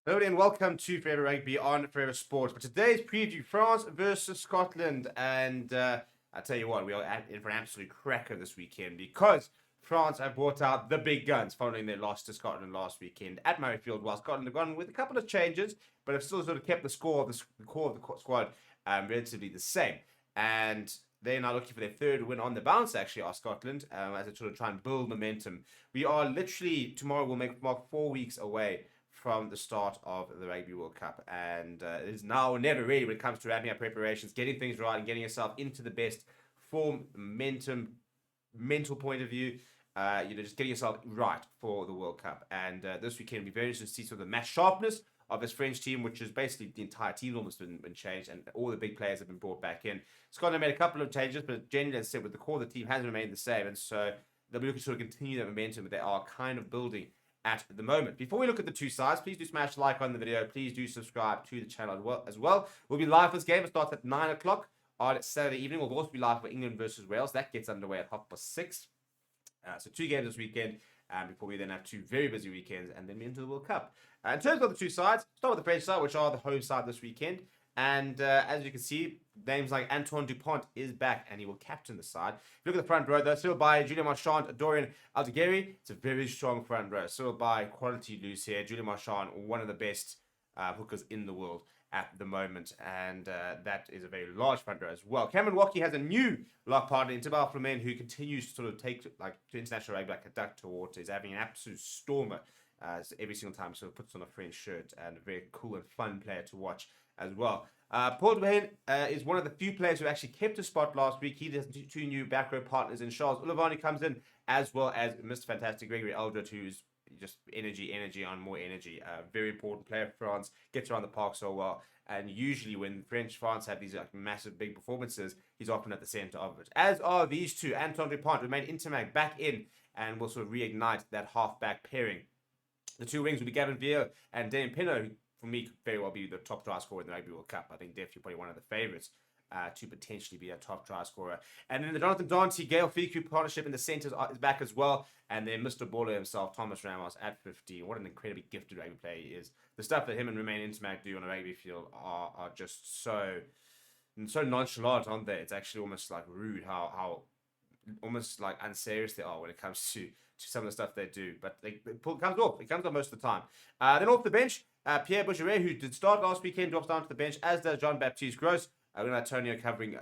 Hello and welcome to Forever Rugby on Forever Sports. For today's preview, France versus Scotland. And I tell you what, we are in for an absolute cracker this weekend because France have brought out the big guns following their loss to Scotland last weekend at Murrayfield, while Scotland have gone with a couple of changes, but have still sort of kept the core of the squad relatively the same. And they're now looking for their third win on the bounce, actually, are Scotland, as they sort of try and build momentum. We are literally, tomorrow will mark 4 weeks away from the start of the Rugby World Cup. And it is now or never really when it comes to wrapping up preparations, getting things right and getting yourself into the best form, momentum, mental point of view. Just getting yourself right for the World Cup. And this weekend will be very interesting to see sort of the match sharpness of this French team, which is basically the entire team almost been changed, and all the big players have been brought back in. Scotland made a couple of changes, but generally, as I said, with the core of the team has remained the same, and so they'll be looking to sort of continue that momentum that they are kind of building at the moment. Before we look at the two sides, please do smash like on the video. Please do subscribe to the channel as well. We'll be live for this game. It starts at 9 o'clock on Saturday evening. We'll also be live for England versus Wales. That gets underway at 6:30. So 2 games this weekend before we then have 2 very busy weekends and then into the World Cup. In terms of the two sides, start with the French side, which are the home side this weekend. And as you can see, names like Antoine Dupont is back and he will captain the side. If you look at the front row, though, still by Julien Marchand, Dorian Aldegheri. It's a very strong front row. Still by quality loose here. Julien Marchand, one of the best hookers in the world at the moment. And that is a very large front row as well. Cameron Wackey has a new lock partner in Tibal Flamen, who continues to sort of take to international rugby like a duck to water. He's having an absolute stormer. So every single time, sort of puts on a French shirt, and a very cool and fun player to watch as well. Paul Duhaime is one of the few players who actually kept a spot last week. He has 2 new back row partners in Charles Ulavani comes in, as well as Mr. Fantastic Gregory Eldred, who's just energy on more energy. Very important player for France, gets around the park so well. And usually when France have these massive big performances, he's often at the center of it. As are these two. Antoine Dupont remain Intermag back in and will sort of reignite that half-back pairing. The 2 wings will be Gavin Veer and Damien Pinot, who for me could very well be the top try scorer in the Rugby World Cup. I think definitely probably one of the favourites to potentially be a top try scorer. And then the Jonathan Dante, Gail Fiku partnership in the centres is back as well. And then Mr. Baller himself, Thomas Ramos at 15. What an incredibly gifted rugby player he is. The stuff that him and Romain Intermac do on a rugby field are just so nonchalant, aren't they? It's actually almost like rude how almost like unserious they are when it comes to some of the stuff they do, but it comes off. It comes off most of the time. Then off the bench, Pierre Boucheret, who did start last weekend, drops down to the bench, as does Jean-Baptiste Gross. We got Antonio covering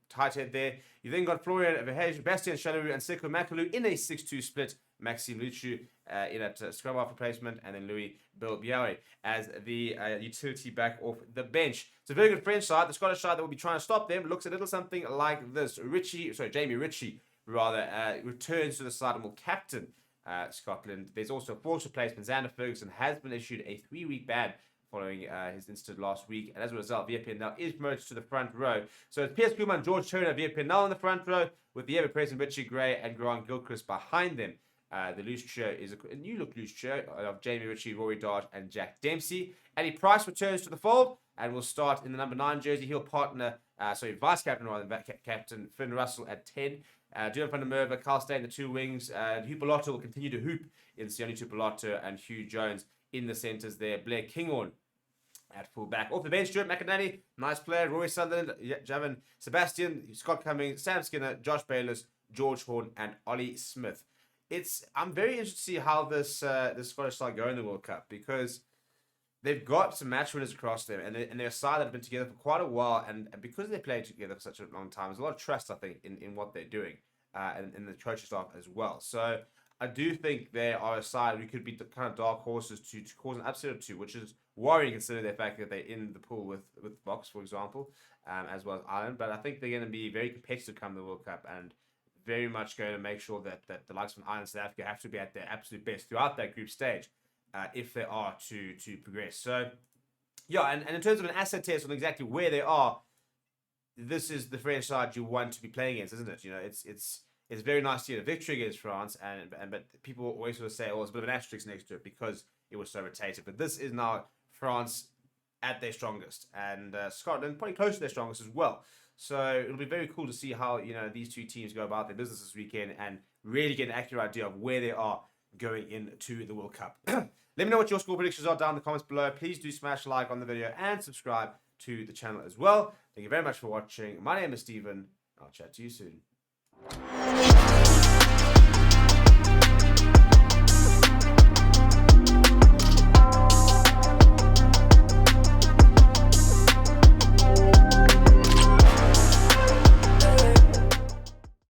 tight head there. You then got Florian Verhage, Bastien Chaleroux, and Sekou Makalou in a 6-2 split. Maxime Luchu in at scrum half replacement, and then Louis Bilbiawe as the utility back off the bench. It's a very good French side. The Scottish side that will be trying to stop them looks a little something like this. Jamie Ritchie returns to the side and will captain Scotland. There's also a force replacement. Xander Ferguson has been issued a 3-week ban following his incident last week, and as a result, Via Pendal is promoted to the front row. So it's Piers Kuhlman, George Turner, Via Pendal in the front row, with the ever-present Richie Gray and Grant Gilchrist behind them. The loose trio is a new look loose trio of Jamie Ritchie, Rory Dart, and Jack Dempsey. Eddie Price returns to the fold and will start in the number 9 jersey. He'll partner, vice captain rather than captain Finn Russell at 10. Dylan van der Merwe, Carl Steyn, the 2 wings. Hugh Bellotta will continue to hoop in Sione Tupelotta, and Hugh Jones in the centres there. Blair Kinghorn at full back. Off the bench, Stuart McInerney, nice player. Roy Sutherland, Javon Sebastian, Scott Cummings, Sam Skinner, Josh Bayless, George Horn, and Ollie Smith. I'm very interested to see how this Scottish side go in the World Cup, because they've got some match winners across them, and they're a side that have been together for quite a while, and because they played together for such a long time, there's a lot of trust, I think, in what they're doing, and in the coaching staff as well. So I do think they are a side who could be the kind of dark horses to cause an upset or two, which is worrying considering the fact that they're in the pool with Box, for example, as well as Ireland. But I think they're going to be very competitive come the World Cup, and very much going to make sure that the likes of Ireland and South Africa have to be at their absolute best throughout that group stage. If they are to progress. So, yeah, and in terms of an asset test on exactly where they are, this is the French side you want to be playing against, isn't it? You know, it's very nice to get a victory against France, but people always sort of say, oh, it's a bit of an asterisk next to it because it was so rotated. But this is now France at their strongest, and Scotland probably close to their strongest as well. So it'll be very cool to see how these 2 teams go about their business this weekend and really get an accurate idea of where they are going into the World Cup. Let me know what your score predictions are down in the comments below. Please do smash like on the video and subscribe to the channel as well. Thank you very much for watching. My name is Steven. I'll chat to you soon.